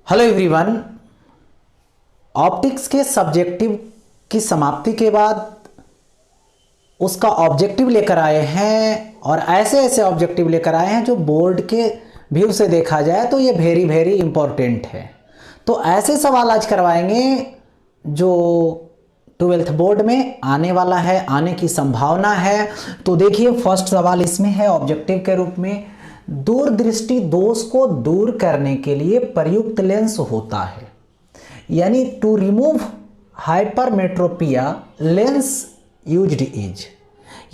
Hello everyone. Optics के subjective की समाप्ति के बाद उसका ऑब्जेक्टिव लेकर आए हैं और ऐसे ऐसे ऑब्जेक्टिव लेकर आए हैं जो बोर्ड के व्यू से देखा जाए तो ये वेरी वेरी इंपॉर्टेंट है। तो ऐसे सवाल आज करवाएंगे जो 12th बोर्ड में आने वाला है, आने की संभावना है। तो देखिए फर्स्ट सवाल इसमें है ऑब्जेक्टिव के रूप में, दूरदृष्टि दोष को दूर करने के लिए प्रयुक्त लेंस होता है, यानी to remove hypermetropia lens used is,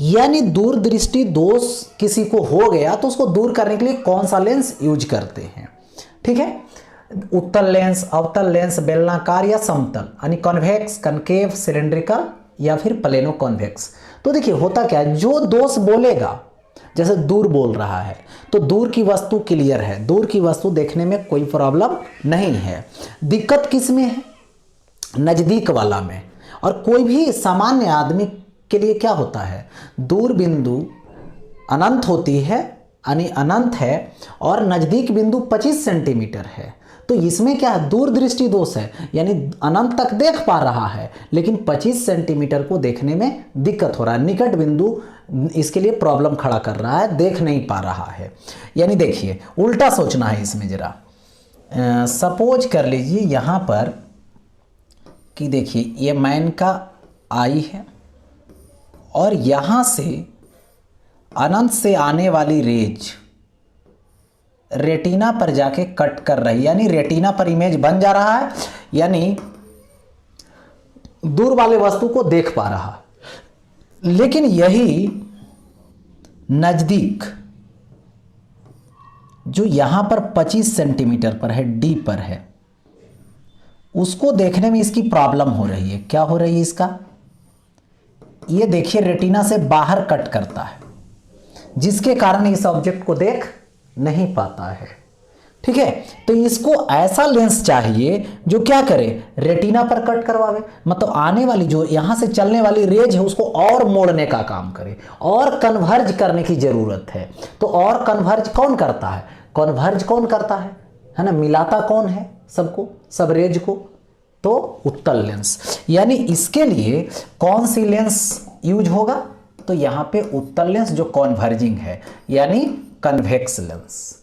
यानी दूरदृष्टि दोष किसी को हो गया तो उसको दूर करने के लिए कौन सा लेंस यूज करते हैं। ठीक है, उत्तल लेंस, अवतल लेंस, बेलनाकार या समतल, यानी कॉन्वेक्स, कनकेव, सिलेंड्रिकल या फिर प्लेनो कॉन्वेक्स। तो देखिए होता क्या है, जो दोष बोलेगा, जैसे दूर बोल रहा है तो दूर की वस्तु क्लियर है, दूर की वस्तु देखने में कोई प्रॉब्लम नहीं है। दिक्कत किस में है? नज़दीक वाला में। और कोई भी सामान्य आदमी के लिए क्या होता है, दूर बिंदु अनंत होती है, यानी अनंत है, और नज़दीक बिंदु 25 सेंटीमीटर है। तो इसमें क्या है, दूरदृष्टि दोष है, यानी अनंत तक देख पा रहा है लेकिन 25 सेंटीमीटर को देखने में दिक्कत हो रहा है। निकट बिंदु इसके लिए प्रॉब्लम खड़ा कर रहा है, देख नहीं पा रहा है। यानी देखिए उल्टा सोचना है इसमें जरा। सपोज कर लीजिए यहाँ पर कि देखिए ये मैन का आई है और यहाँ से अनंत से आने वाली रेज रेटिना पर जाके कट कर रही है, यानी रेटिना पर इमेज बन जा रहा है, यानी दूर वाले वस्तु को देख पा रहा है। लेकिन यही नजदीक जो यहां पर 25 सेंटीमीटर पर है, डी पर है, उसको देखने में इसकी प्रॉब्लम हो रही है। क्या हो रही है इसका? ये देखिए रेटिना से बाहर कट करता है, जिसके कारण इस ऑब्जेक्ट को देख नहीं पाता है। ठीक है, तो इसको ऐसा लेंस चाहिए जो क्या करे, रेटिना पर कट करवावे, मतलब आने वाली जो यहां से चलने वाली रेज है उसको और मोड़ने का काम करे, और कन्वर्ज करने की जरूरत है। तो और कन्वर्ज कौन करता है? कन्वर्ज कौन करता है ना, मिलाता कौन है सबको, सब रेज को? तो उत्तल लेंस। यानी इसके लिए कौन सी लेंस यूज होगा? तो यहां पे उत्तल लेंस जो कॉन्वर्जिंग है, यानी कन्वेक्स लेंस।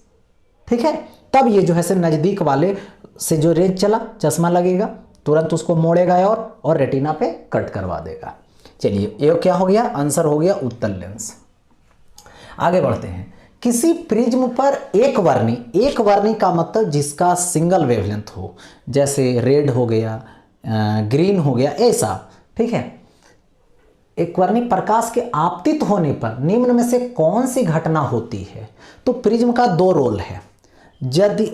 ठीक है, तब ये जो है से नजदीक वाले से जो रेज चला, चश्मा लगेगा, तुरंत उसको मोड़ेगा और रेटिना पे कट करवा देगा। चलिए ये क्या हो गया, आंसर हो गया उत्तल लेंस। आगे बढ़ते हैं। किसी प्रिज्म पर एक वर्णी का मतलब जिसका सिंगल वेवलेंथ हो, जैसे रेड हो गया, ग्रीन हो गया, ऐसा। ठीक है, एक वर्णी प्रकाश के आपतित होने पर निम्न में से कौन सी घटना होती है? तो प्रिज्म का दो रोल है। यदि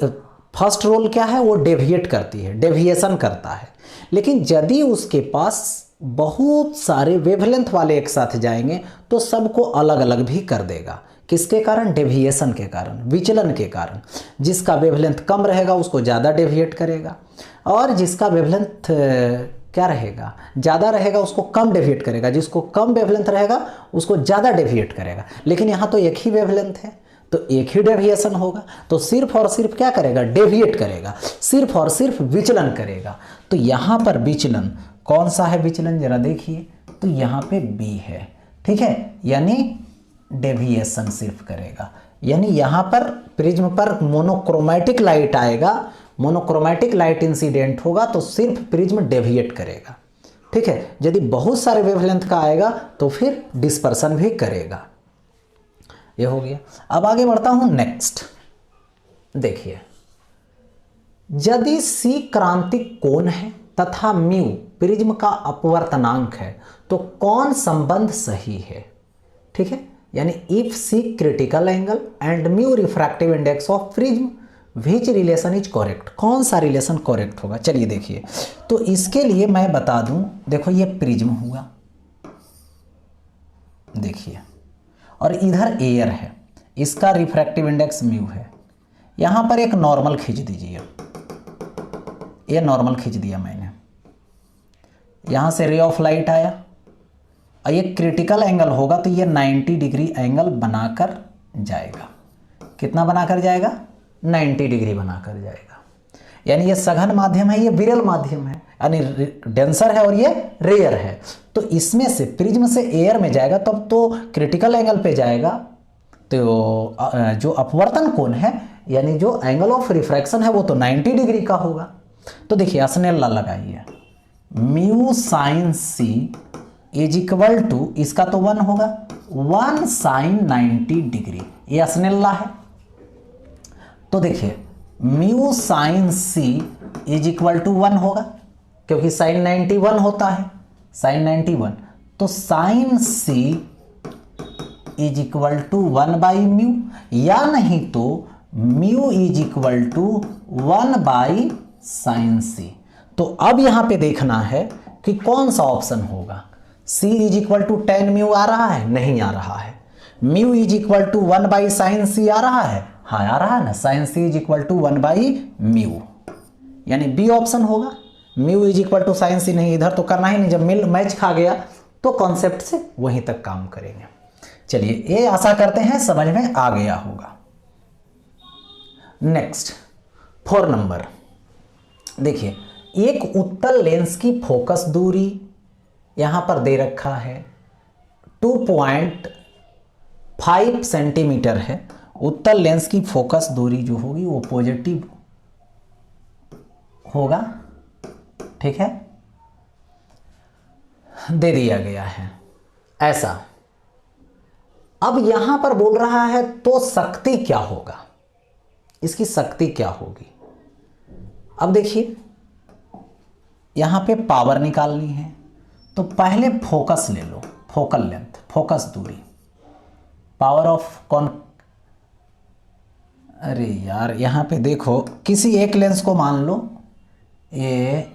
फर्स्ट रोल क्या है, वो डेविएट करती है, डेविएशन करता है। लेकिन यदि उसके पास बहुत सारे वेवलेंथ वाले एक साथ जाएंगे तो सबको अलग अलग भी कर देगा। किसके कारण? डेविएशन के कारण, विचलन के कारण। जिसका वेवलेंथ कम रहेगा उसको ज़्यादा डेविएट करेगा, और जिसका वेवलेंथ क्या रहेगा, ज़्यादा रहेगा, उसको कम डेविएट करेगा। जिसको कम वेवलेंथ रहेगा उसको ज़्यादा डेविएट करेगा। लेकिन यहाँ तो एक ही वेवलेंथ है तो एक ही डेविएशन होगा, तो सिर्फ और सिर्फ क्या करेगा, डेविएट करेगा, सिर्फ और सिर्फ विचलन करेगा। तो यहाँ पर विचलन कौन सा है, विचलन जरा देखिए, तो यहाँ पे बी है। ठीक है, यानी डेविएशन सिर्फ करेगा। यानी यहाँ पर प्रिज्म पर मोनोक्रोमैटिक लाइट आएगा, मोनोक्रोमैटिक लाइट इंसिडेंट होगा तो सिर्फ प्रिज्म डेविएट करेगा। ठीक है, यदि बहुत सारे वेवलेंथ का आएगा तो फिर डिस्पर्सन भी करेगा। ये हो गया। अब आगे बढ़ता हूं नेक्स्ट। देखिए, यदि सी क्रांतिक कोण है तथा म्यू प्रिज्म का अपवर्तनांक है तो कौन संबंध सही है? ठीक है, यानी if C critical angle and mu refractive index of prism which relation is correct, कौन सा रिलेशन करेक्ट होगा? चलिए देखिए, तो इसके लिए मैं बता दूं, देखो ये प्रिज्म हुआ, देखिए, और इधर एयर है, इसका रिफ्रैक्टिव इंडेक्स म्यू है। यहां पर एक नॉर्मल खींच दीजिए, ये नॉर्मल खींच दिया मैंने, यहां से रे ऑफ लाइट आया, और ये क्रिटिकल एंगल होगा तो ये 90 डिग्री एंगल बनाकर जाएगा। कितना बनाकर जाएगा? 90 डिग्री बनाकर जाएगा। यानी ये सघन माध्यम है, ये विरल माध्यम है, यानी डेंसर है और ये रेयर है। तो इसमें से प्रिज्म से एयर में जाएगा तब तो क्रिटिकल एंगल पे जाएगा, तो जो अपवर्तन कोण है यानी जो एंगल ऑफ रिफ्रैक्शन है वो तो 90 डिग्री का होगा। तो देखिए स्नेल लॉ लगाइए, mu sine C is equal to, इसका तो 1 होगा, 1 साइन 90 डिग्री, ये स्नेल लॉ है। तो देखिए mu sine C is equal to 1 होगा, क्योंकि साइन 91 होता है, साइन 91, तो sine C is equal to 1 by mu, या नहीं तो mu is equal to 1 by sine C. तो अब यहां पे देखना है कि कौन सा ऑप्शन होगा। C is equal to 10 mu आ रहा है, नहीं आ रहा है। Mu is equal to 1 by sine C आ रहा है, हाँ आ रहा है ना, sine C is equal to 1 by mu, यानी बी ऑप्शन होगा। Mu is equal to sine C नहीं, इधर तो करना ही नहीं, जब मिल मैच खा गया तो कॉन्सेप्ट से वहीं तक काम करेंगे। चलिए ये आशा करते हैं समझ में आ गया होगा। नेक्स्ट 4 नंबर देखिए, एक उत्तल लेंस की फोकस दूरी यहां पर दे रखा है 2.5 सेंटीमीटर है। उत्तल लेंस की फोकस दूरी जो होगी वो पॉजिटिव होगा, ठीक है, दे दिया गया है ऐसा। अब यहां पर बोल रहा है तो शक्ति क्या होगा, इसकी शक्ति क्या होगी। अब देखिए यहां पे पावर निकालनी है, तो पहले फोकस ले लो, फोकल लेंथ, फोकस दूरी, पावर ऑफ कौन, अरे यार यहां पे देखो किसी एक लेंस को मान लो, ये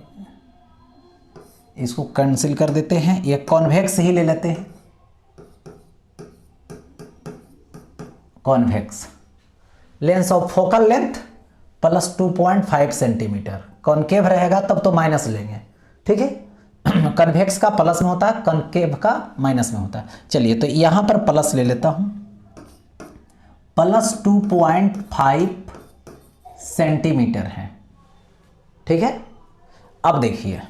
इसको कैंसिल कर देते हैं, ये कॉन्वेक्स ही ले लेते हैं, convex lens of focal length plus 2.5 centimetre, concave रहेगा तब तो माइनस लेंगे, ठीक है। कन्वेक्स का प्लस में होता है, कॉनकेव का माइनस में होता है। चलिए तो यहां पर प्लस ले लेता हूं, प्लस 2.5 सेंटीमीटर है, ठीक है। अब देखिए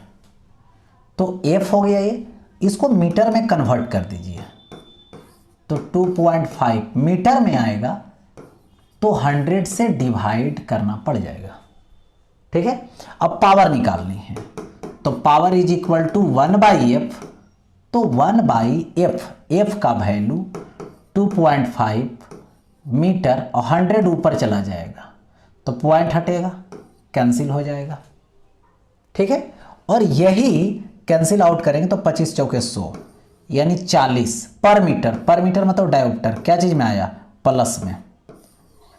तो एफ हो गया, ये इसको मीटर में कन्वर्ट कर दीजिए, तो 2.5 मीटर में आएगा तो 100 से डिवाइड करना पड़ जाएगा, ठीक है। अब पावर निकालनी है, तो power is equal to 1 by F, तो 1 बाई एफ, एफ का वैल्यू 2.5 मीटर और 100 ऊपर चला जाएगा तो पॉइंट हटेगा, कैंसिल हो जाएगा, ठीक है। और यही कैंसिल आउट करेंगे तो 25 चौके 100 यानी 40 पर मीटर, पर मीटर मतलब डायोप्टर, क्या चीज में आया, प्लस में,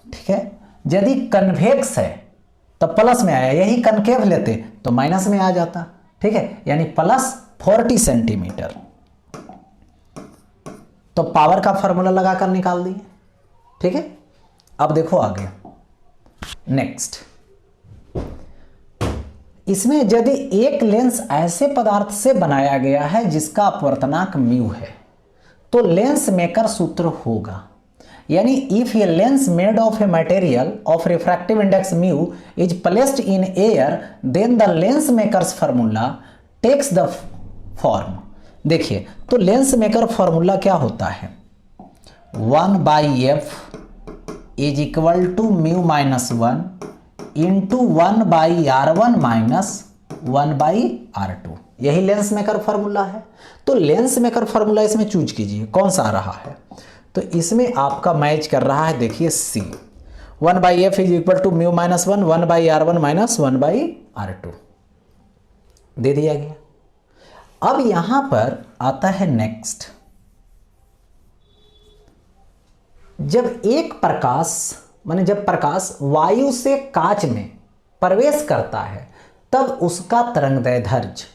ठीक है। यदि कन्वेक्स है तो प्लस में आया, यही कनकेव लेते तो माइनस में आ जाता, ठीक है, यानी प्लस 40 सेंटीमीटर। तो पावर का फॉर्मूला लगाकर निकाल दिए, ठीक है। अब देखो आगे नेक्स्ट, इसमें यदि एक लेंस ऐसे पदार्थ से बनाया गया है जिसका अपवर्तनांक म्यू है तो लेंस मेकर सूत्र होगा, यानी if a lens made of a material of refractive index mu is placed in air then the lens makers formula takes the form. देखिए तो लेंस मेकर फार्मूला क्या होता है, 1 by F is equal to mu minus 1 into 1 by R1 minus 1 by R2, यही lens maker formula है। तो lens maker formula इसमें choose कीजिए कौन सा आ रहा है, तो इसमें आपका मैच कर रहा है, देखिए C, 1 by F is equal to mu minus 1, 1 by R1 minus 1 by R2 दे दिया गया। अब यहां पर आता है नेक्स्ट, जब एक प्रकाश माने जब प्रकाश वायु से कांच में प्रवेश करता है तब उसका तरंगदैर्ध्य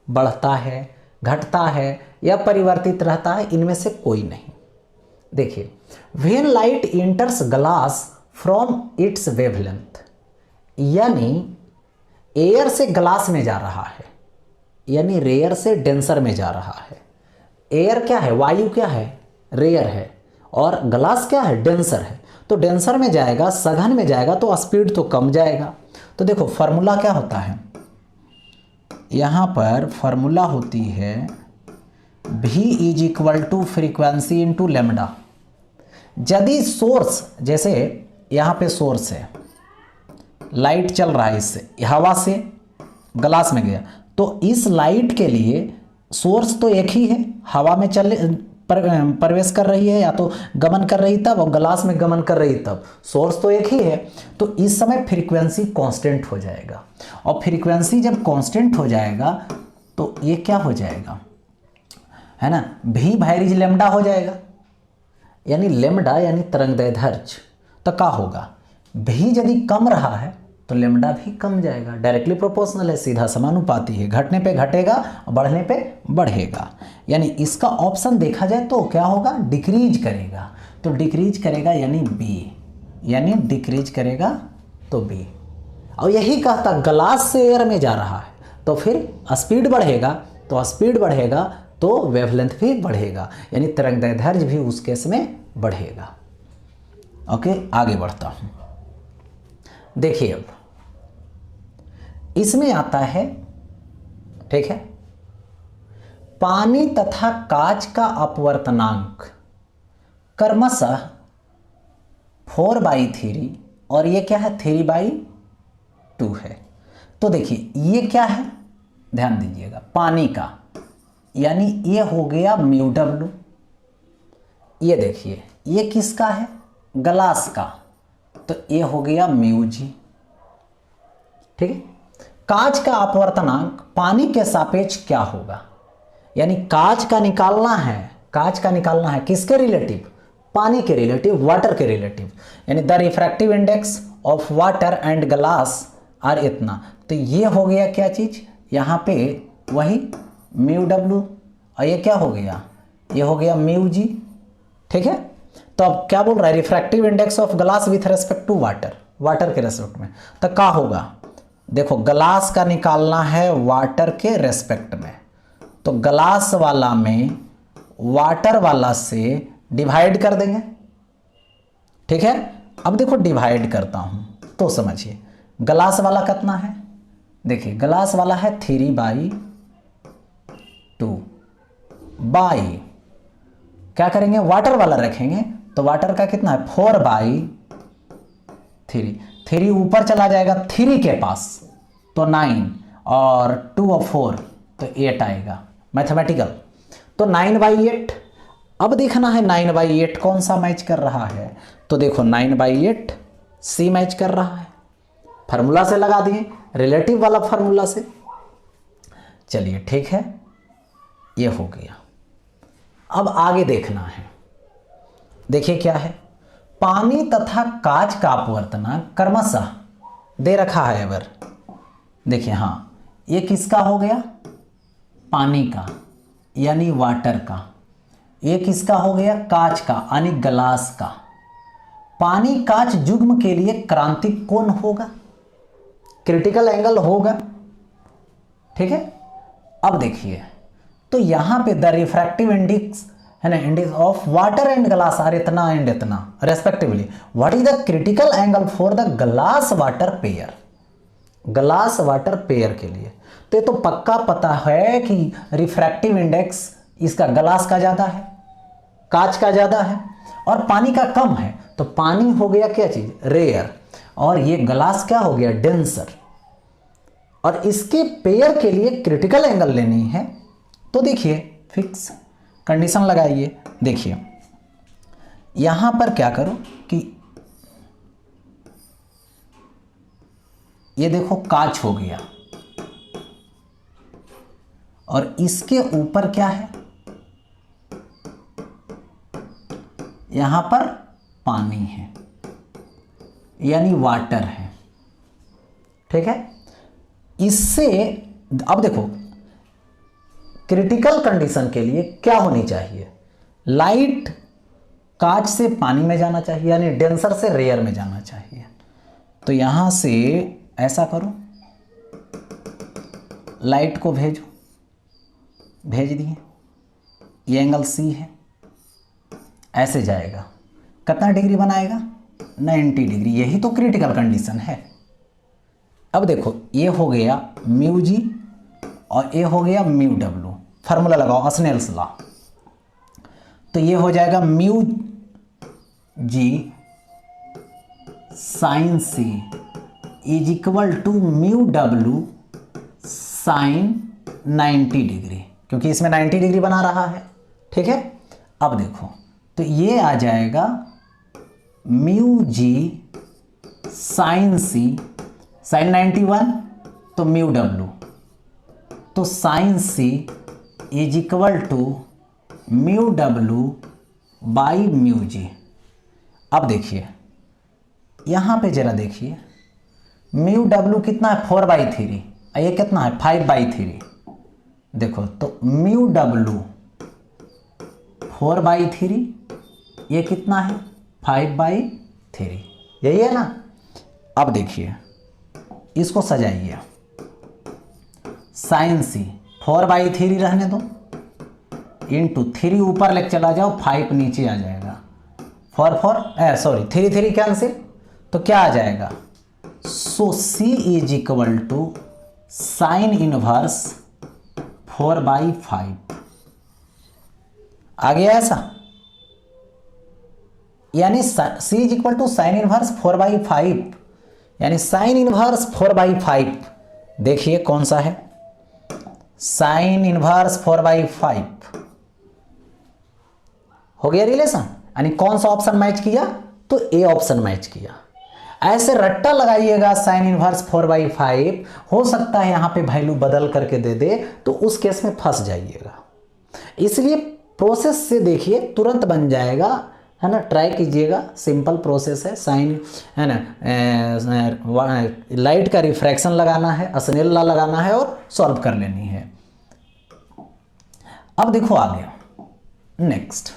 बढ़ता है, घटता है या परिवर्तित रहता है, इनमें से कोई नहीं। देखिए when light इंटर्स glass from its wavelength, यानी एयर से ग्लास में जा रहा है, यानी रेयर से डेंसर में जा रहा है। एयर क्या है, वायु क्या है, रेयर है, और ग्लास क्या है, डेंसर है। तो डेंसर में जाएगा, सघन में जाएगा तो स्पीड तो कम जाएगा। तो देखो फार्मूला क्या होता है, यहाँ पर फार्मूला होती है v is equal to frequency into lambda. यदि सोर्स, जैसे यहाँ पे सोर्स है, लाइट चल रहा है, इससे हवा से ग्लास में गया, तो इस लाइट के लिए सोर्स तो एक ही है, हवा में प्रवेश कर रही है या तो गमन कर रही तब, और ग्लास में गमन कर रही तब, सोर्स तो एक ही है। तो इस समय फ्रीक्वेंसी कांस्टेंट हो जाएगा, और फ्रीक्वेंसी जब कांस्टेंट हो जाएगा तो ये क्या हो जाएगा, है ना, भी भाइरिज लेमडा हो जाएगा, यानी लेमडा यानी तरंगदैर्ध्य। तो क्या होगा, भी यदि कम रहा है तो लेमडा भी कम जाएगा, डायरेक्टली प्रोपोर्शनल है, सीधा समानुपाती है, घटने पे घटेगा और बढ़ने पे बढ़ेगा। यानी इसका ऑप्शन देखा जाए तो क्या होगा, डिक्रीज करेगा। तो डिक्रीज करेगा यानी बी, यानी डिक्रीज करेगा तो बी। और यही कहता ग्लास से एयर में जा रहा है तो फिर स्पीड बढ़ेगा, तो स्पीड बढ़ेगा तो वेवलेंथ भी बढ़ेगा, यानी तरंगदैर्ध्य भी उस केस में बढ़ेगा। ओके, आगे बढ़ता हूं। देखिए अब इसमें आता है, ठीक है, पानी तथा कांच का अपवर्तनांक क्रमशः 4/3 और ये क्या है 3/2 है। तो देखिए ये क्या है, ध्यान दीजिएगा, पानी का, यानी ये हो गया म्यू डब्ल्यू। ये देखिए ये किसका है, ग्लास का, तो ये हो गया म्यू जी। ठीक है, कांच का अपवर्तनांक पानी के सापेक्ष क्या होगा, यानी कांच का निकालना है, कांच का निकालना है किसके रिलेटिव, पानी के रिलेटिव, वाटर के रिलेटिव, यानी the refractive index of water and glass are इतना। तो ये हो गया क्या चीज, यहाँ पे वही म्यू डब्ल्यू, और ये क्या हो गया, ये हो गया म्यू जी। ठीक है, तो अब क्या बोल रहा है, refractive index of glass with respect to water, water के रेस्पेक्ट में। तो क्या होगा, देखो ग्लास का निकालना है वाटर के रेस्पेक्ट में, तो ग्लास वाला में वाटर वाला से डिवाइड कर देंगे। ठीक है, अब देखो डिवाइड करता हूं तो समझिए, ग्लास वाला कितना है, देखिए ग्लास वाला है 3/2 बाई, क्या करेंगे, वाटर वाला रखेंगे, तो वाटर का कितना है 4/3, 3 ऊपर चला जाएगा 3 के पास तो 9, और 2 और 4 तो 8 आएगा, मैथमेटिकल। तो 9/8। अब देखना है 9/8 कौन सा मैच कर रहा है, तो देखो 9/8 सी मैच कर रहा है, फार्मूला से लगा दिए, रिलेटिव वाला फार्मूला से। चलिए ठीक है, ये हो गया। अब आगे देखना है, देखिए क्या है, पानी तथा कांच का अपवर्तनांक क्रमशः दे रखा है। अगर देखिए, हाँ ये किसका हो गया, पानी का यानी वाटर का, ये किसका हो गया, कांच का यानी ग्लास का। पानी कांच युग्म के लिए क्रांतिक कोण होगा, क्रिटिकल एंगल होगा। ठीक है, अब देखिए, तो यहां पे द रिफ्रैक्टिव इंडेक्स है ना, index of water and glass are इतना एंड इतना respectively, what is the critical angle for the glass water pair, glass water pair के लिए। तो ये तो पक्का पता है कि रिफ्रैक्टिव इंडेक्स इसका ग्लास का ज़्यादा है, कांच का ज़्यादा है, और पानी का कम है। तो पानी हो गया क्या चीज़, रेयर, और ये ग्लास क्या हो गया, डेंसर। और इसके पेयर के लिए क्रिटिकल एंगल लेनी है, तो देखिए फिक्स कंडीशन लगाइए। देखिए यहां पर क्या करो कि ये देखो कांच हो गया, और इसके ऊपर क्या है, यहां पर पानी है यानी वाटर है। ठीक है, इससे अब देखो क्रिटिकल कंडीशन के लिए क्या होनी चाहिए, लाइट कांच से पानी में जाना चाहिए, यानी डेंसर से रेयर में जाना चाहिए। तो यहां से ऐसा करो, लाइट को भेजो, भेज दिए, ये एंगल सी है, ऐसे जाएगा, कितना डिग्री बनाएगा 90 डिग्री, यही तो क्रिटिकल कंडीशन है। अब देखो ये हो गया म्यू जी और ये हो गया म्यू डब्ल्यू, फार्मूला लगाओ स्नेल्स लॉ, तो ये हो जाएगा mu G sine C is equal to mu W sine 90 degree, क्योंकि इसमें 90 डिग्री बना रहा है। ठीक है, अब देखो तो ये आ जाएगा mu G sine C, sine 91 तो म्यू डब्ल्यू, तो sine C is equal to mu W by mu G. अब देखिए यहाँ पे जरा देखिए, म्यू डब्ल्यू कितना है 4/3, ये कितना है 5/3। देखो तो म्यू डब्ल्यू 4/3, ये कितना है 5/3, यही है ना। अब देखिए इसको सजाइए, साइन सी 4/3 रहने दो, इंटू 3 ऊपर लेके चला जाओ, 5 नीचे आ जाएगा, 3 कैंसिल, तो क्या आ जाएगा, so C is equal to sine inverse 4/5 आ गया ऐसा, यानी C is equal to sine inverse 4/5, यानी साइन इनवर्स 4/5 देखिए कौन सा है, साइन इनवर्स 4/5 हो गया रिलेशन, यानी कौन सा ऑप्शन मैच किया, तो ए ऑप्शन मैच किया। ऐसे रट्टा लगाइएगा साइन इनवर्स 4/5, हो सकता है यहां पे वैल्यू बदल करके दे दे, तो उस केस में फंस जाइएगा। इसलिए प्रोसेस से देखिए तुरंत बन जाएगा, है ना, ट्राई कीजिएगा, सिंपल प्रोसेस है। साइन है ना, लाइट का रिफ्रैक्शन लगाना है, स्नेल लॉ लगाना है और सॉल्व कर लेनी है। अब देखो आगे नेक्स्ट,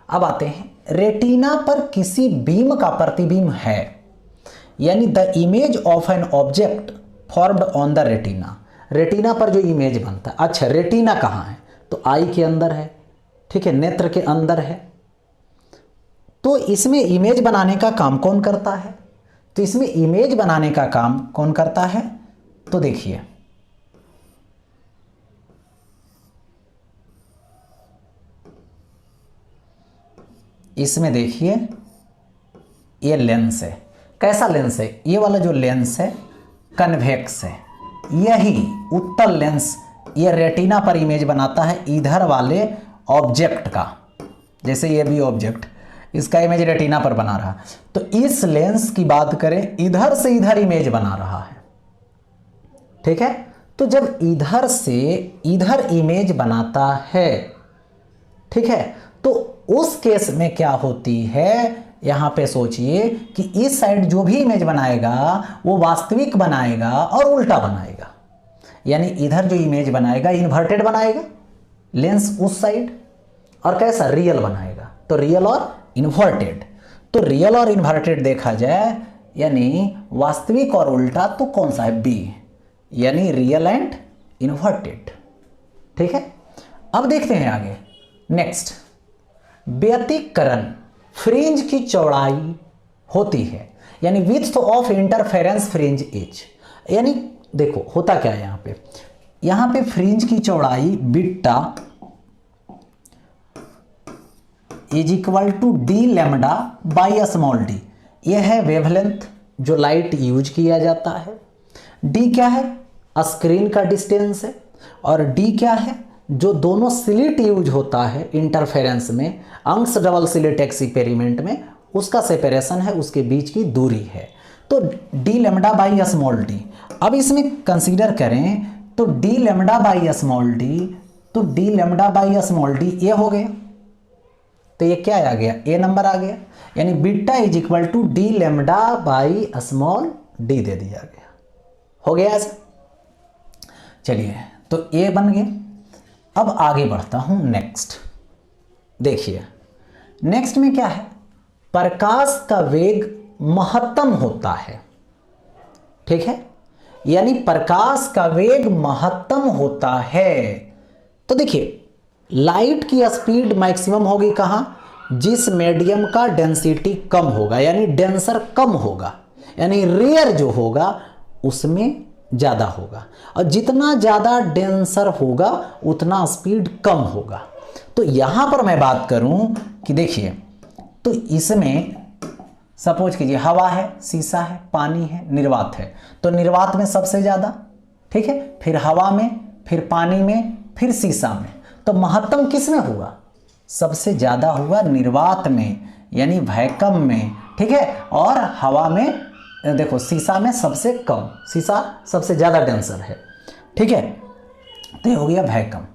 अब आते हैं रेटिना पर किसी बीम का प्रतिबिंब है, यानी the image of an object formed on the retina, retina पर जो इमेज बनता है। अच्छा रेटिना कहाँ है, तो आई के अंदर है, ठीक है, नेत्र के अंदर है। तो इसमें इमेज बनाने का काम कौन करता है, तो इसमें इमेज बनाने का काम कौन करता है, तो देखिए इसमें देखिए ये लेंस है, कैसा लेंस है, ये वाला जो लेंस है कन्वेक्स है, यही उत्तल लेंस ये रेटिना पर इमेज बनाता है इधर वाले ऑब्जेक्ट का, जैसे ये भी ऑब्जेक्ट इसका इमेज रेटिना पर बना रहा, तो इस लेंस की बात करें इधर से इधर इमेज बना रहा है। ठीक है, तो जब इधर से इधर इमेज बनाता है, ठीक है, तो उस केस में क्या होती है, यहां पे सोचिए कि इस साइड जो भी इमेज बनाएगा वो वास्तविक बनाएगा और उल्टा बनाएगा, यानी इधर जो इमेज बनाएगा इन्वर्टेड बनाएगा लेंस उस साइड, और कैसा रियल बनाएगा, तो रियल और इन्वर्टेड। तो रियल और इन्वर्टेड देखा जाए यानी वास्तविक और उल्टा, तो कौन सा है, बी, यानी रियल एंड इन्वर्टेड। ठीक है, अब देखते हैं आगे नेक्स्ट, व्यतिकरण फ्रिंज की चौड़ाई होती है, यानी width of interference fringe as, यानी देखो होता क्या है यहां पे फ्रिंज की चौड़ाई beta is equal to D lambda by small D, यह है वेवलेंथ जो लाइट यूज किया जाता है। डी क्या है, स्क्रीन का डिस्टेंस है, और डी क्या है, जो दोनों स्लिट यूज होता है इंटरफेरेंस में, अंश डबल स्लिट एक्सपेरिमेंट में, उसका सेपरेशन है, उसके बीच की दूरी है, तो D lambda by small D. अब इसमें कंसीडर करें तो D lambda by small D, तो D lambda by small D ये हो गया, तो ये क्या आ गया, ए नंबर आ गया, यानी beta is equal to D lambda by small D दे दिया गया, हो गया ऐसा। चलिए तो ए बन गया। अब आगे बढ़ता हूं नेक्स्ट, देखिए नेक्स्ट में क्या है, प्रकाश का वेग महत्तम होता है। ठीक है, यानी प्रकाश का वेग महत्तम होता है, तो देखिए लाइट की स्पीड मैक्सिमम होगी कहां, जिस मीडियम का डेंसिटी कम होगा, यानी डेंसर कम होगा, यानी रेयर जो होगा उसमें ज़्यादा होगा, और जितना ज़्यादा डेंसर होगा उतना स्पीड कम होगा। तो यहाँ पर मैं बात करूँ कि देखिए, तो इसमें सपोज कीजिए हवा है, शीशा है, पानी है, निर्वात है, तो निर्वात में सबसे ज़्यादा, ठीक है, फिर हवा में, फिर पानी में, फिर शीशा में। तो महत्तम किस में हुआ? सबसे ज़्यादा हुआ निर्वात में, यानी वैक्यूम में, ठीक है, और हवा में, देखो शीशा में सबसे कम, शीशा सबसे ज़्यादा डेंसर है, ठीक है, तो ये हो गया वैक्यूम।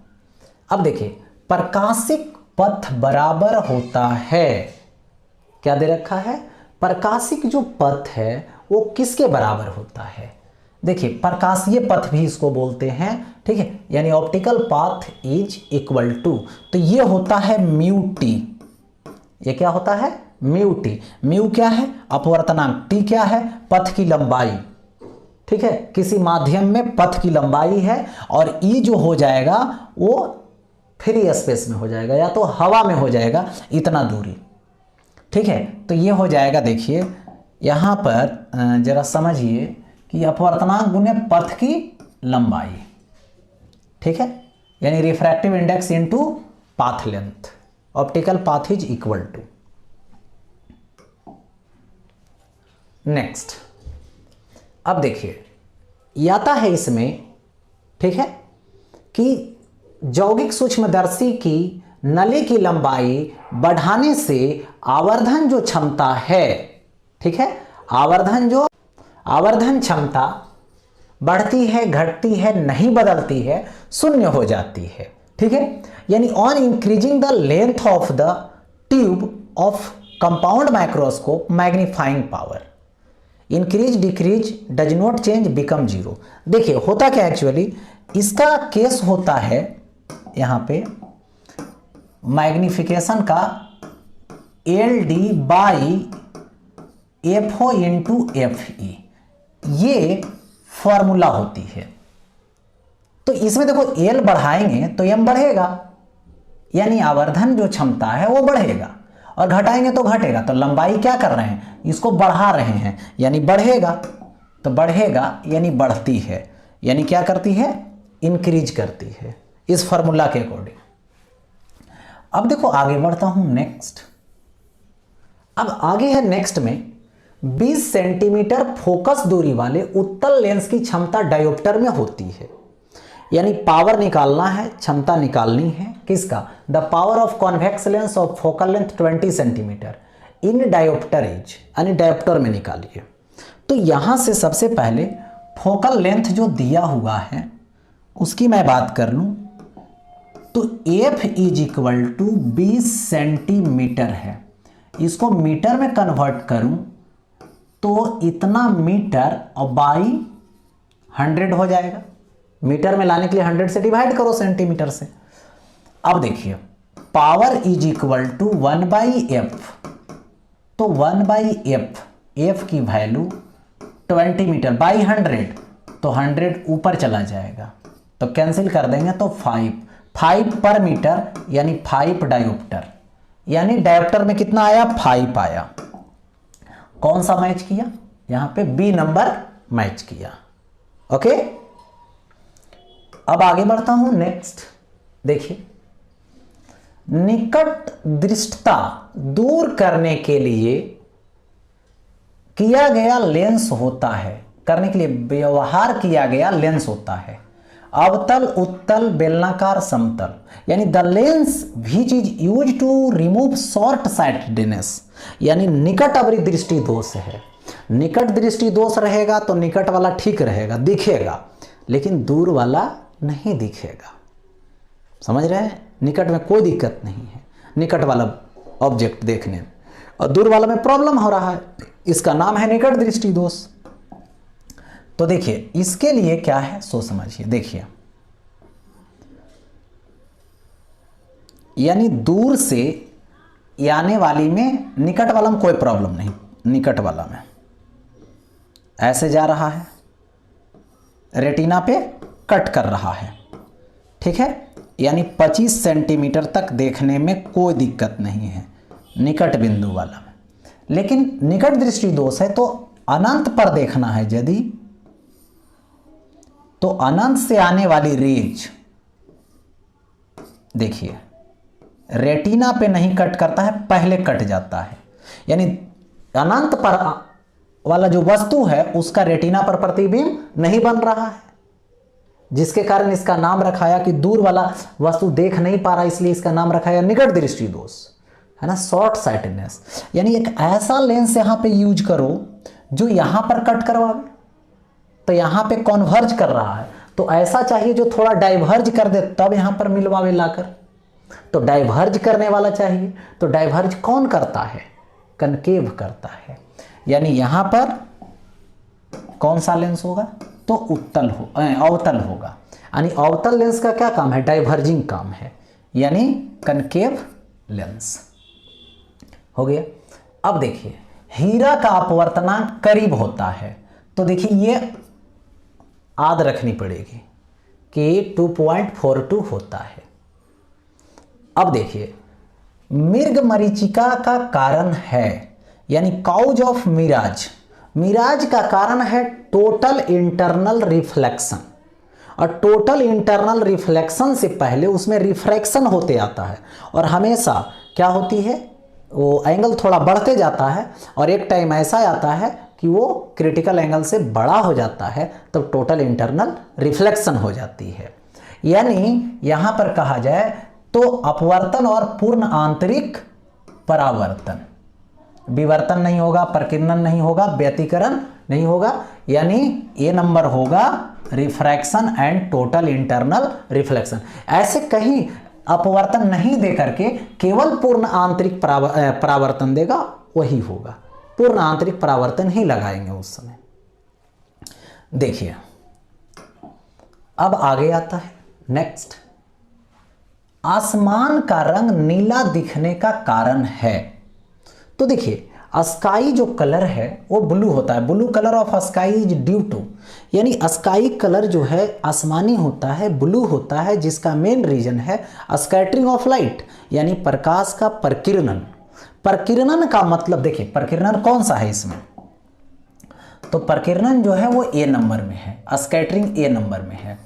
अब देखिए प्रकाशिक पथ बराबर होता है, क्या दे रखा है? प्रकाशिक जो पथ है वो किसके बराबर होता है? देखिए प्रकाशीय पथ भी इसको बोलते हैं, ठीक है, यानी optical path is equal to, तो ये होता है म्यू टी। ये क्या होता है? Mu T. म्यू क्या है? अपवर्तनांक। टी क्या है? पथ की लंबाई, ठीक है, किसी माध्यम में पथ की लंबाई है, और ई जो हो जाएगा वो फ्री स्पेस में हो जाएगा, या तो हवा में हो जाएगा, इतना दूरी, ठीक है। तो ये हो जाएगा, देखिए यहाँ पर जरा समझिए कि अपवर्तनांक गुने पथ की लंबाई, ठीक है, यानी refractive index into path length, optical path is equal to. Next, अब देखिए ये आता है इसमें, ठीक है, कि यौगिक सूक्ष्मदर्शी की नली की लंबाई बढ़ाने से आवर्धन जो क्षमता है, ठीक है, आवर्धन क्षमता बढ़ती है, घटती है, नहीं बदलती है, शून्य हो जाती है, ठीक है, यानी on increasing the length of the tube of compound microscope magnifying power, increase decrease does not change become zero. देखिए होता क्या एक्चुअली, इसका केस होता है यहाँ पे मैग्निफिकेशन का L D by F O into F E, ये फॉर्मूला होती है। तो इसमें देखो एल बढ़ाएंगे तो एम बढ़ेगा, यानी आवर्धन जो क्षमता है वो बढ़ेगा, और घटाएंगे तो घटेगा। तो लंबाई क्या कर रहे हैं? इसको बढ़ा रहे हैं, यानी बढ़ेगा, तो बढ़ेगा यानी बढ़ती है, यानी क्या करती है? इंक्रीज करती है, इस फॉर्मूला के अकॉर्डिंग। अब देखो आगे बढ़ता हूं, नेक्स्ट। अब आगे है नेक्स्ट में 20 सेंटीमीटर फोकस दूरी वाले उत्तल लेंस की क्षमता डायोप्टर में होती है, यानी पावर निकालना है, क्षमता निकालनी है, किसका? The power of convex lens of focal length 20 centimetre in dioptre is, यानी डायोप्टर में निकालिए। तो यहां से सबसे पहले फोकल लेंथ जो दिया हुआ है उसकी मैं बात कर लूं, तो F is equal to 20 centimetre है। इसको मीटर में कन्वर्ट करूं तो इतना मीटर और बाई 100 हो जाएगा। मीटर में लाने के लिए 100 से डिवाइड करो सेंटीमीटर से। अब देखिए power is equal to 1/f, तो 1/f, f की वैल्यू 20 मीटर बाई 100, तो 100 ऊपर चला जाएगा, तो कैंसिल कर देंगे, तो 5 पर मीटर, यानी 5 डायोप्टर, यानी डायोप्टर में कितना आया? 5 आया। कौन सा मैच किया? यहां पे बी नंबर मैच किया। ओके, अब आगे बढ़ता हूं, नेक्स्ट। देखिए निकट दृष्टता दूर करने के लिए किया गया लेंस होता है, करने के लिए व्यवहार किया गया लेंस होता है अवतल, उत्तल, बेलनाकार, समतल, यानी the lens which is use to remove short sightedness, यानी निकट अवरिदृष्टि दोष है। निकट दृष्टि दोष रहेगा तो निकट वाला ठीक रहेगा, दिखेगा, लेकिन दूर वाला नहीं दिखेगा। समझ रहे हैं? निकट में कोई दिक्कत नहीं है निकट वाला ऑब्जेक्ट देखने में, और दूर वाला में प्रॉब्लम हो रहा है, इसका नाम है निकट दृष्टि दोष। तो देखिए इसके लिए क्या है सो समझिए। देखिए यानी दूर से आने वाली में, निकट वाला में कोई प्रॉब्लम नहीं, निकट वाला में ऐसे जा रहा है, रेटिना पे कट कर रहा है, ठीक है, यानी 25 सेंटीमीटर तक देखने में कोई दिक्कत नहीं है, निकट बिंदु वाला में। लेकिन निकट दृष्टि दोष है तो अनंत पर देखना है यदि, तो अनंत से आने वाली रेज देखिए रेटिना पे नहीं कट करता है, पहले कट जाता है। यानी अनंत पर वाला जो वस्तु है उसका रेटिना पर प्रतिबिंब नहीं बन रहा है, जिसके कारण इसका नाम रखाया कि दूर वाला वस्तु देख नहीं पा रहा, इसलिए इसका नाम रखाया निकट दृष्टि दोष, है ना, शॉर्ट साइटेडनेस। यानी एक ऐसा लेंस यहां पे यूज करो जो यहां पर कट करवावे, तो यहां पे कॉन्वर्ज कर रहा है, तो ऐसा चाहिए जो थोड़ा डाइवर्ज कर दे तब यहां पर मिलवावे लाकर। तो डाइवर्ज करने वाला चाहिए, तो डाइवर्ज कौन करता है? कनकेव करता है। यानी यहां पर कौन सा लेंस होगा? तो अवतल होगा। यानी अवतल लेंस का क्या काम है? डाइवर्जिंग काम है, यानी कनकेव लेंस हो गया। अब देखिए हीरा का अपवर्तनांक करीब होता है, तो देखिए ये याद रखनी पड़ेगी कि 2.42 होता है। अब देखिए मृग मरीचिका का कारण है, यानी काउज ऑफ मिराज, मिराज का कारण है टोटल इंटरनल रिफ्लेक्शन, और टोटल इंटरनल रिफ्लेक्शन से पहले उसमें रिफ्रैक्शन होते आता है, और हमेशा क्या होती है, वो एंगल थोड़ा बढ़ते जाता है, और एक टाइम ऐसा आता है कि वो क्रिटिकल एंगल से बड़ा हो जाता है, तब तो टोटल इंटरनल रिफ्लेक्शन हो जाती है। यानी यहां पर कहा जाए तो अपवर्तन और पूर्ण आंतरिक परावर्तन, विवर्तन नहीं होगा, प्रकीर्णन नहीं होगा, व्यतिकरण नहीं होगा, यानी ये नंबर होगा refraction and total internal reflection. ऐसे कहीं अपवर्तन नहीं दे करके केवल पूर्ण आंतरिक परावर्तन देगा, वही होगा, पूर्ण आंतरिक परावर्तन ही लगाएंगे उस समय। देखिए अब आगे आता है नेक्स्ट, आसमान का रंग नीला दिखने का कारण है। तो देखिए स्काई जो कलर है वो ब्लू होता है, blue colour of sky is due to, यानी स्काई कलर जो है आसमानी होता है, ब्लू होता है, जिसका मेन रीजन है स्कैटरिंग ऑफ लाइट, यानी प्रकाश का प्रकीर्णन। प्रकीर्णन का मतलब देखिए प्रकीर्णन कौन सा है इसमें, तो प्रकीर्णन जो है वो ए नंबर में है, स्कैटरिंग ए नंबर में है।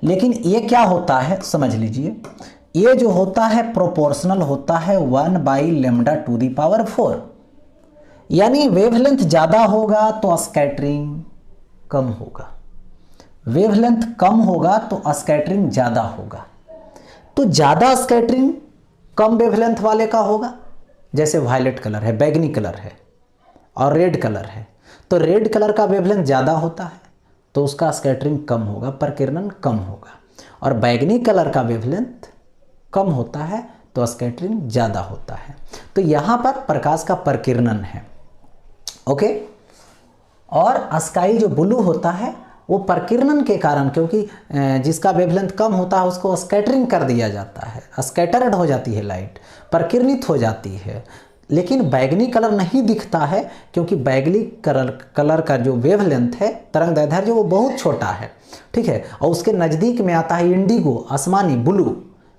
लेकिन ये क्या होता है समझ लीजिए, ये जो होता है प्रोपोर्शनल होता है 1/λ⁴, यानी वेवलेंथ ज्यादा होगा तो स्कैटरिंग कम होगा, वेवलेंथ कम होगा तो स्कैटरिंग ज्यादा होगा। तो ज्यादा स्कैटरिंग कम वेवलेंथ वाले का होगा, जैसे वायलेट कलर है, बैगनी कलर है और रेड कलर है, तो रेड कलर का वेवलेंथ ज़्यादा होता है तो उसका स्कैटरिंग कम होगा, प्रकीर्णन कम होगा, और बैगनी कलर का वेवलेंथ कम होता है तो स्कैटरिंग ज़्यादा होता है। तो यहाँ पर प्रकाश का प्रकीर्णन है, ओके। और स्काई जो ब्लू होता है वो प्रकीर्णन के कारण, क्योंकि जिसका वेवलेंथ कम होता है उसको स्कैटरिंग कर दिया जाता है, स्कैटर्ड हो जाती है लाइट, प्रकीर्णित हो जाती है। लेकिन बैगनी कलर नहीं दिखता है क्योंकि बैगनी कलर का जो वेवलेंथ है, तरंग दैर्ध्य वो बहुत छोटा है, ठीक है, और उसके नज़दीक में आता है इंडिगो, आसमानी ब्लू,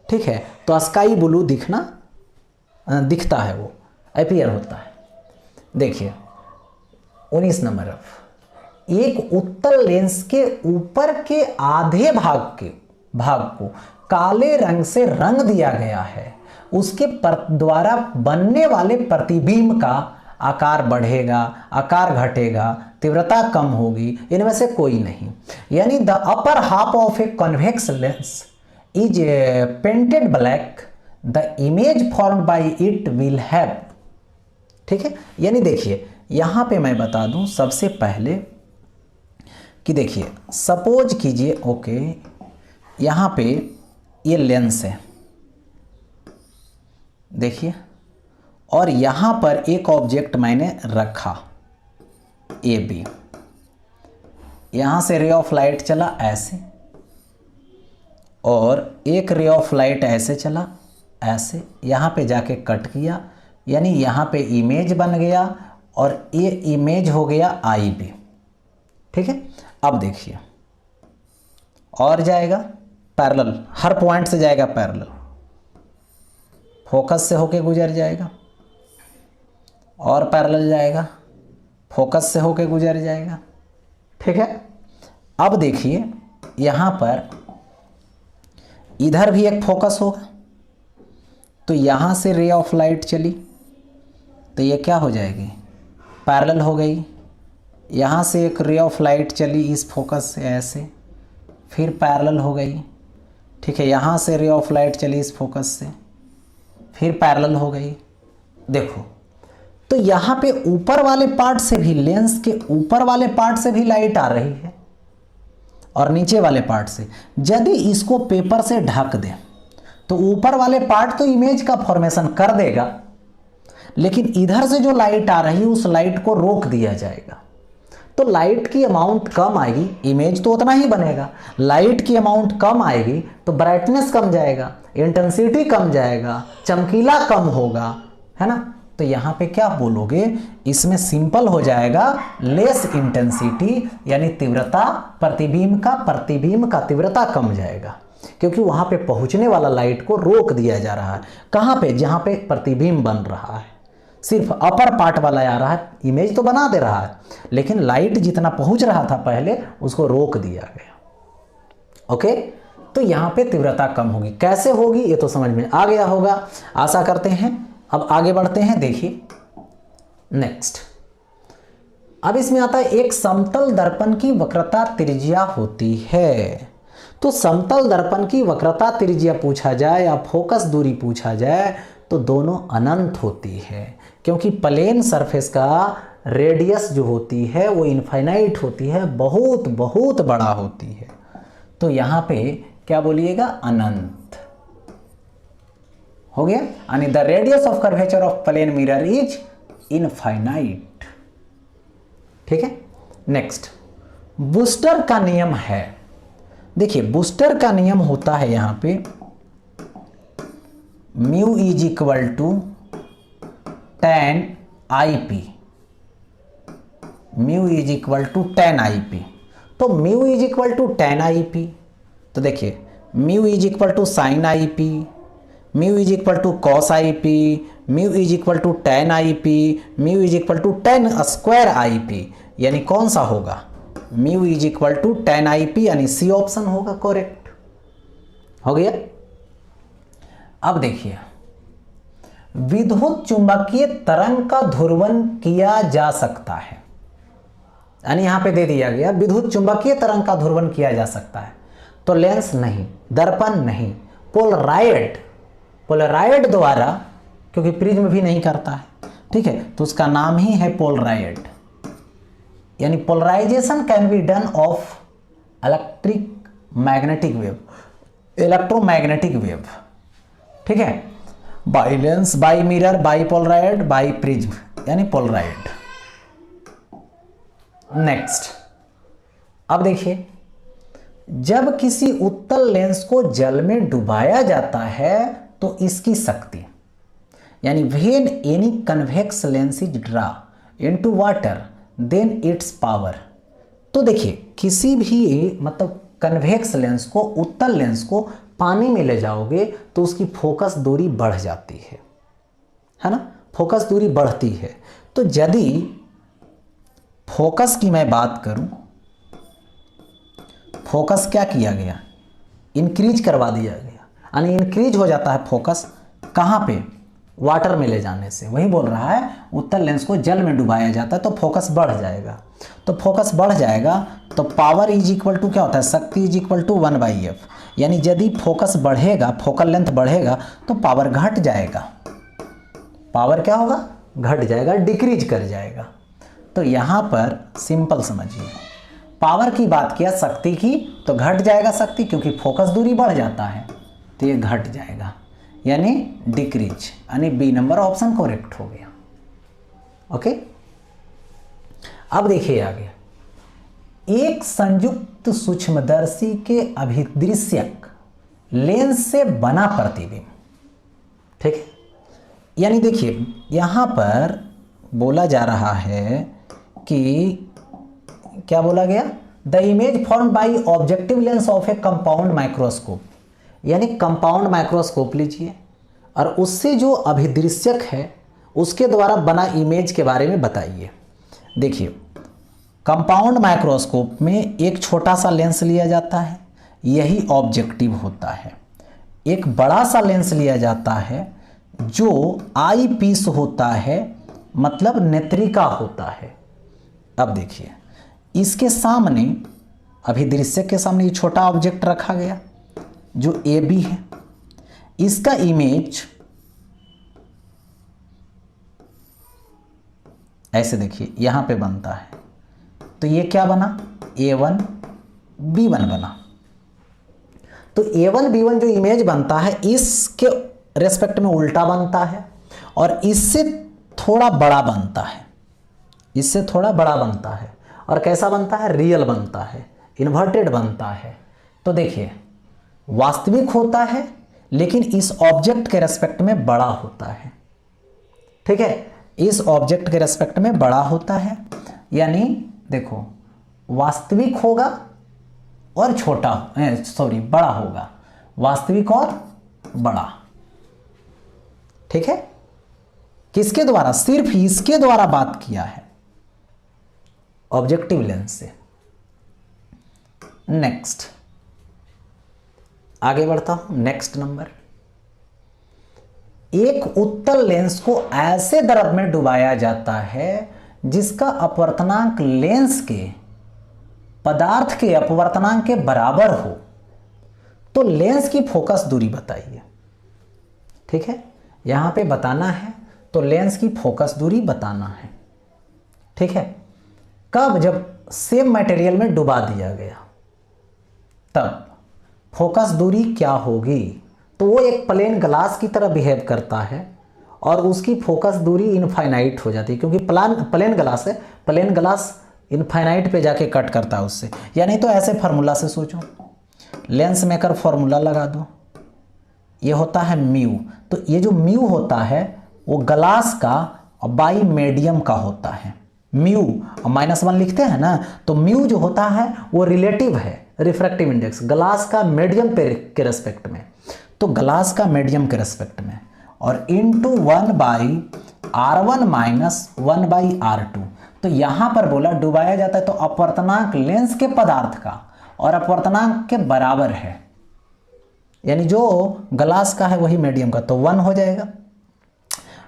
ठीक है, तो स्काई ब्लू दिखता है, वो अपीयर होता है। देखिए 19 नंबर, एक उत्तल लेंस के ऊपर के आधे भाग को काले रंग से रंग दिया गया है, उसके द्वारा बनने वाले प्रतिबिंब का आकार बढ़ेगा, आकार घटेगा, तीव्रता कम होगी, इनमें से कोई नहीं। यानी the upper half of a convex lens is painted black, the image formed by it will have, ठीक है। यानी देखिए यहाँ पे मैं बता दूं सबसे पहले कि देखिए सपोज कीजिए, ओके, यहाँ पे ये लेंस है, देखिए, और यहाँ पर एक ऑब्जेक्ट मैंने रखा ए बी, यहाँ से रे ऑफ लाइट चला ऐसे, और एक रे ऑफ लाइट ऐसे चला ऐसे, यहाँ पे जाके कट किया, यानी यहाँ पे इमेज बन गया, और ये इमेज हो गया आई बी, ठीक है। अब देखिए और जाएगा पैरेलल, हर पॉइंट से जाएगा पैरेलल, फोकस से होके गुजर जाएगा, और पैरेलल जाएगा, फोकस से होके गुजर जाएगा। ठीक है, अब देखिए यहाँ पर इधर भी एक फोकस होगा, तो यहाँ से रे ऑफ लाइट चली तो ये क्या हो जाएगी, पैरेलल हो गई। यहाँ से एक रे ऑफ लाइट चली इस फोकस से ऐसे, फिर पैरेलल हो गई। ठीक है, यहाँ से रे ऑफ लाइट चली इस फोकस से, फिर पैरेलल हो गई। देखो तो यहाँ पे ऊपर वाले पार्ट से भी, लेंस के ऊपर वाले पार्ट से भी लाइट आ रही है और नीचे वाले पार्ट से। यदि इसको पेपर से ढक दें तो ऊपर वाले पार्ट तो इमेज का फॉर्मेशन कर देगा, लेकिन इधर से जो लाइट आ रही है उस लाइट को रोक दिया जाएगा। तो लाइट की अमाउंट कम आएगी, इमेज तो उतना ही बनेगा। लाइट की अमाउंट कम आएगी तो ब्राइटनेस कम जाएगा, इंटेंसिटी कम जाएगा, चमकीला कम होगा, है ना। तो यहाँ पे क्या बोलोगे, इसमें सिंपल हो जाएगा, लेस इंटेंसिटी यानी तीव्रता, प्रतिबिंब का तीव्रता कम जाएगा, क्योंकि वहाँ पे पहुँचने वाला लाइट को रोक दिया जा रहा है। कहाँ पे, जहाँ पे प्रतिबिंब बन रहा है, सिर्फ अपर पार्ट वाला आ रहा है, इमेज तो बना दे रहा है, लेकिन लाइट जितना पहुँच रहा था पहले उसको रोक दिया गया। ओके, तो यहाँ पे तीव्रता कम होगी। कैसे होगी ये तो समझ में आ गया होगा, आशा करते हैं। अब आगे बढ़ते हैं, देखिए नेक्स्ट। अब इसमें आता है एक समतल दर्पण की वक्रता त्रिज्या होती है। तो समतल दर्पण की वक्रता त्रिज्या पूछा जाए या फोकस दूरी पूछा जाए तो दोनों अनंत होती है, क्योंकि प्लेन सरफेस का रेडियस जो होती है वो इनफाइनाइट होती है, बहुत बहुत बड़ा होती है। तो यहाँ पे क्या बोलिएगा, अनंत हो गया, यानी the radius of curvature of plane mirror is infinite. ठीक है, नेक्स्ट बूस्टर का नियम है। देखिए बूस्टर का नियम होता है यहाँ पे mu is equal to tan IP, mu is equal to tan IP। तो mu is equal to tan IP, तो देखिए mu is equal to sin IP, mu is equal to cos IP, mu is equal to tan IP, mu is equal to tan square IP, यानी कौन सा होगा, mu is equal to tan IP, यानी C option होगा correct. हो गया। अब देखिए विद्युत चुंबकीय तरंग का ध्रुवण किया जा सकता है, यानी यहां पे दे दिया गया विद्युत चुंबकीय तरंग का ध्रुवण किया जा सकता है। तो लेंस नहीं, दर्पण नहीं, पोलराइड द्वारा, क्योंकि प्रिज्म भी नहीं करता है, ठीक है, तो उसका नाम ही है पोलराइड, यानी polarization can be done of electromagnetic wave. ठीक है, by lens, by mirror, by polaroid, by prism, यानी पोलराइड। नेक्स्ट, अब देखिए जब किसी उत्तल लेंस को जल में डुबाया जाता है तो इसकी शक्ति, यानी when any convex lens is draw into water then its power. तो देखिए किसी भी मतलब कन्वेक्स लेंस को, उत्तल लेंस को पानी में ले जाओगे तो उसकी फोकस दूरी बढ़ जाती है ना, फोकस दूरी बढ़ती है। तो यदि फोकस की मैं बात करूं, फोकस क्या किया गया, इंक्रीज करवा दिया गया, यानी इंक्रीज हो जाता है फोकस, कहाँ पे, वाटर में ले जाने से। वही बोल रहा है उत्तल लेंस को जल में डुबाया जाता है तो फोकस बढ़ जाएगा। तो फोकस बढ़ जाएगा तो पावर इज इक्वल टू क्या होता है, शक्ति इज इक्वल टू 1/f, यानी यदि फोकस बढ़ेगा, फोकल लेंथ बढ़ेगा तो पावर घट जाएगा। पावर क्या होगा, घट जाएगा, डिक्रीज कर जाएगा। तो यहाँ पर सिंपल समझिए, पावर की बात किया, शक्ति की, तो घट जाएगा शक्ति, क्योंकि फोकस दूरी बढ़ जाता है तो ये घट जाएगा, यानी डिक्रीज, यानी बी नंबर ऑप्शन करेक्ट हो गया। ओके, अब देखिए आगे, एक संयुक्त सूक्ष्मदर्शी के अभिदृश्यक लेंस से बना प्रतिबिंब। ठीक है, यानी देखिए यहां पर बोला जा रहा है कि क्या बोला गया, the image form by objective lens of A compound microscope, यानी कंपाउंड माइक्रोस्कोप लीजिए और उससे जो अभिदृश्यक है उसके द्वारा बना इमेज के बारे में बताइए। देखिए, कंपाउंड माइक्रोस्कोप में एक छोटा सा लेंस लिया जाता है, यही ऑब्जेक्टिव होता है। एक बड़ा सा लेंस लिया जाता है जो आई पीस होता है, मतलब नेत्रिका होता है। अब देखिए, इसके सामने, अभी दृश्य के सामने ये छोटा ऑब्जेक्ट रखा गया जो ए बी है। इसका इमेज ऐसे देखिए यहां पे बनता है, तो ये क्या बना, A1 B1 बना। तो A1 B1 जो इमेज बनता है इसके रेस्पेक्ट में उल्टा बनता है और इससे थोड़ा बड़ा बनता है, इससे थोड़ा बड़ा बनता है। और कैसा बनता है, रियल बनता है, इन्वर्टेड बनता है। तो देखिए, वास्तविक होता है लेकिन इस ऑब्जेक्ट के रेस्पेक्ट में बड़ा होता है। ठीक है, इस ऑब्जेक्ट के रेस्पेक्ट में बड़ा होता है, यानी देखो वास्तविक होगा और छोटा, बड़ा होगा, वास्तविक और बड़ा। ठीक है, किसके द्वारा, सिर्फ इसके द्वारा बात किया है, ऑब्जेक्टिव लेंस से। नेक्स्ट, आगे बढ़ता हूं। नेक्स्ट नंबर, एक उत्तल लेंस को ऐसे द्रव में डुबाया जाता है जिसका अपवर्तनांक लेंस के पदार्थ के अपवर्तनांक के बराबर हो, तो लेंस की फोकस दूरी बताइए। ठीक है, यहां पे बताना है, तो लेंस की फोकस दूरी बताना है। ठीक है, कब, जब सेम मटेरियल में डुबा दिया गया तब फोकस दूरी क्या होगी, तो वो एक प्लेन ग्लास की तरह बिहेव करता है और उसकी फोकस दूरी इनफाइनाइट हो जाती है, क्योंकि प्लेन ग्लास है, प्लेन ग्लास इनफाइनाइट पे जाके कट करता है उससे। यानी तो ऐसे फार्मूला से सोचो, लेंस मेकर फार्मूला लगा दो, ये होता है म्यू। तो ये जो म्यू होता है वो ग्लास का बाई मीडियम का होता है। म्यू -1 लिखते हैं ना, तो म्यू जो होता है वो रिलेटिव है, रिफ्रैक्टिव इंडेक्स ग्लास का मीडियम पे के रेस्पेक्ट में, तो ग्लास का मीडियम के रेस्पेक्ट में, और इंटू 1/R1 माइनस 1/R2। तो यहां पर बोला डुबाया जाता है, तो अपवर्तनांक लेंस के पदार्थ का और अपवर्तनांक के बराबर है, यानी जो ग्लास का है वही मीडियम का, तो 1 हो जाएगा।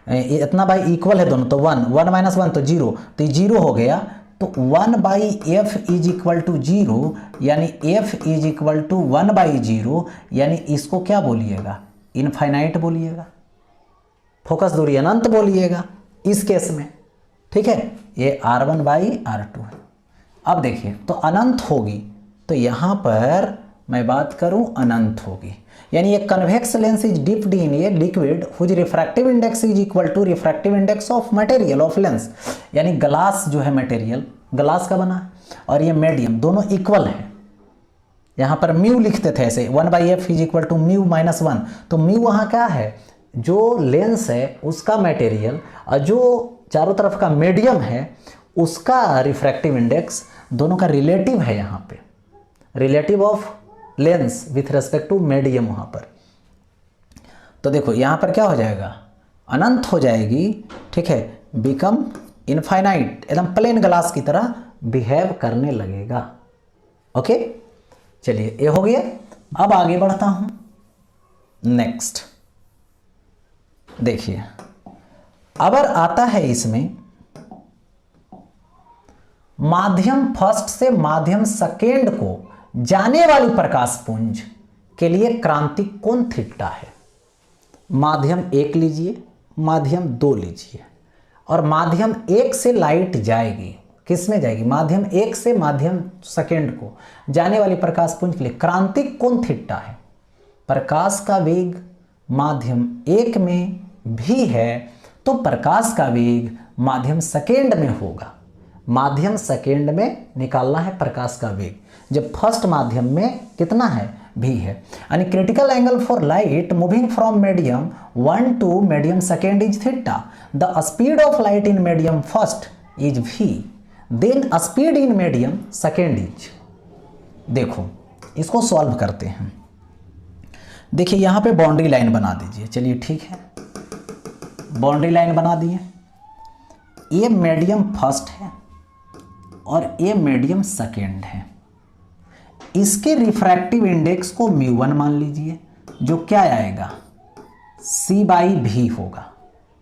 इतना बाई इक्वल है दोनों, तो 1 -1 तो 0, तो 0 हो गया। तो 1/f इज इक्वल टू 0, यानी f इज इक्वल टू 1/0, यानी इसको क्या बोलिएगा, इनफाइनाइट बोलिएगा, फोकस दूरी अनंत बोलिएगा इस केस में। ठीक है, ये R1/R2 है। अब देखिए, तो अनंत होगी, तो यहां पर मैं बात करूं अनंत होगी, यानी एक convex lens is dipped in a liquid whose refractive index is equal to refractive index of material of lens, यानी ग्लास जो है मटेरियल ग्लास का बना है और ये मीडियम, दोनों इक्वल है। यहां पर म्यू लिखते थे ऐसे, 1/f is equal to mu -1, तो म्यू वहां क्या है, जो लेंस है उसका मटेरियल और जो चारों तरफ का मीडियम है उसका रिफ्रैक्टिव इंडेक्स, दोनों का रिलेटिव है, यहाँ पे relative of lens with respect to medium वहां पर। तो देखो यहां पर क्या हो जाएगा, अनंत हो जाएगी। ठीक है, बिकम इनफाइनाइट, एकदम प्लेन ग्लास की तरह बिहेव करने लगेगा। ओके, चलिए ये हो गया। अब आगे बढ़ता हूं। नेक्स्ट देखिए, अगर आता है इसमें माध्यम फर्स्ट से माध्यम सेकेंड को जाने वाली प्रकाश पुंज के लिए क्रांतिक कोण थीटा है। माध्यम 1 लीजिए, माध्यम 2 लीजिए, और माध्यम 1 से लाइट जाएगी, किस में जाएगी, माध्यम 1 से माध्यम सेकेंड को जाने वाली प्रकाश पुंज के लिए क्रांतिक कोण थीटा है। प्रकाश का वेग माध्यम 1 में भी है, तो प्रकाश का वेग माध्यम सेकेंड में होगा। माध्यम सेकेंड में निकालना है प्रकाश का वेग, जब फर्स्ट माध्यम में कितना है, भी है। यानी critical angle for light moving from medium 1 to medium second is theta. The speed of light in medium first is v, then speed in medium second is. देखो इसको सॉल्व करते हैं। देखिए यहां पे बाउंड्री लाइन बना दीजिए, चलिए ठीक है, बाउंड्री लाइन बना दिए। ये मीडियम फर्स्ट है और ये मीडियम सेकेंड है। इसके रिफ्रैक्टिव इंडेक्स को μ1 मान लीजिए, जो क्या आएगा c/v होगा,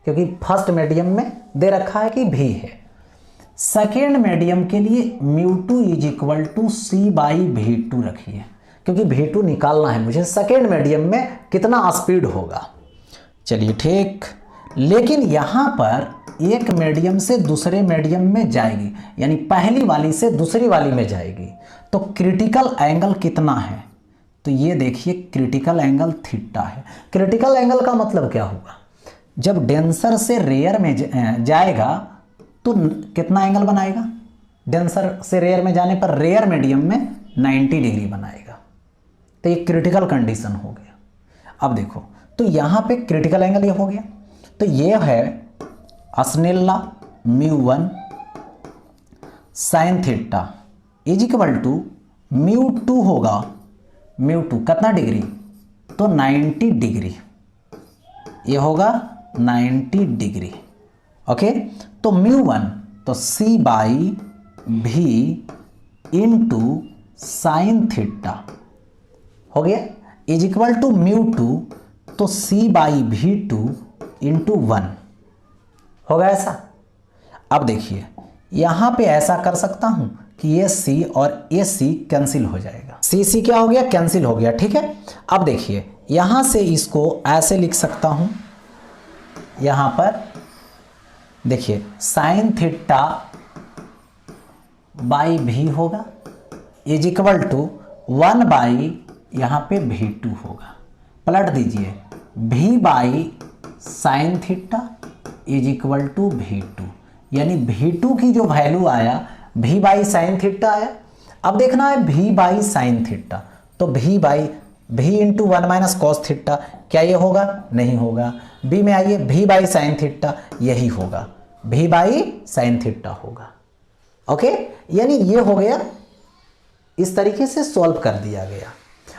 क्योंकि फर्स्ट मीडियम में दे रखा है कि v है। सेकेंड मीडियम के लिए μ2 = c/v2 रखिए, क्योंकि v2 निकालना है मुझे सेकेंड मीडियम में कितना स्पीड होगा। चलिए ठीक, लेकिन यहाँ पर एक मीडियम से दूसरे मीडियम में जाएगी, यानी पहली वाली से दूसरी वाली में जाएगी, तो क्रिटिकल एंगल कितना है? तो ये देखिए क्रिटिकल एंगल थीटा है। क्रिटिकल एंगल का मतलब क्या होगा? जब डेंसर से रेयर में जाएगा तो कितना एंगल बनाएगा? डेंसर से रेयर में जाने पर रेयर मीडियम में 90 डिग्री बनाएगा। तो ये क्रिटिकल कंडीशन हो गया। अब देखो, तो यहाँ पे क्रिटिकल एंगल ये हो गया, तो ये है स्नेल लॉ μ1 sin थीटा = μ2 होगा। μ2 कितना डिग्री? तो 90 डिग्री, ये होगा 90 डिग्री। ओके, तो μ1 तो c/v * sin थीटा हो गया = μ2 तो c/v2 * 1 होगा ऐसा। अब देखिए यहाँ पे ऐसा कर सकता हूँ कि ये c और ये c कैंसिल हो जाएगा। c क्या हो गया? कैंसिल हो गया। ठीक है, अब देखिए यहाँ से इसको ऐसे लिख सकता हूँ, यहाँ पर देखिए sin थीटा /v होगा = 1/ यहाँ पे v2 होगा। पलट दीजिए, v/sin थीटा = v2, यानी v2 की जो वैल्यू आया v/sin थीटा आया। अब देखना है v/sin थीटा, तो v × 1 - cos थीटा, क्या ये होगा? नहीं होगा। b में आइए, v/sin थीटा यही होगा, v/sin थीटा होगा। ओके, यानी ये हो गया, इस तरीके से सॉल्व कर दिया गया।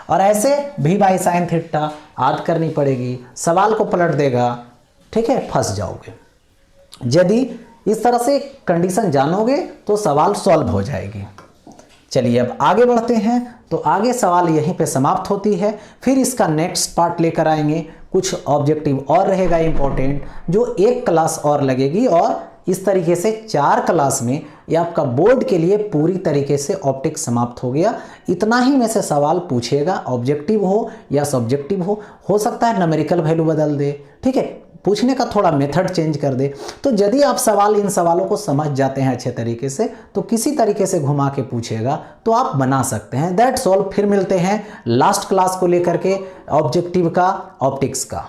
और ऐसे v/sin थीटा याद करनी पड़ेगी, सवाल को पलट देगा। ठीक है, फंस जाओगे। यदि इस तरह से कंडीशन जानोगे तो सवाल सॉल्व हो जाएगी। चलिए अब आगे बढ़ते हैं। तो आगे सवाल यहीं पे समाप्त होती है, फिर इसका नेक्स्ट पार्ट लेकर आएंगे। कुछ ऑब्जेक्टिव और रहेगा इंपॉर्टेंट, जो एक क्लास और लगेगी, और इस तरीके से 4 क्लास में ये आपका बोर्ड के लिए पूरी तरीके से ऑप्टिक्स समाप्त हो गया। इतना ही में से सवाल पूछेगा, ऑब्जेक्टिव हो या सब्जेक्टिव हो सकता है न्यूमेरिकल वैल्यू बदल दे। ठीक है, पूछने का थोड़ा मेथड चेंज कर दे। तो यदि आप इन सवालों को समझ जाते हैं अच्छे तरीके से, तो किसी तरीके से घुमा के पूछेगा तो आप बना सकते हैं। That's all. फिर मिलते हैं लास्ट क्लास को लेकर के ऑब्जेक्टिव का, ऑप्टिक्स का।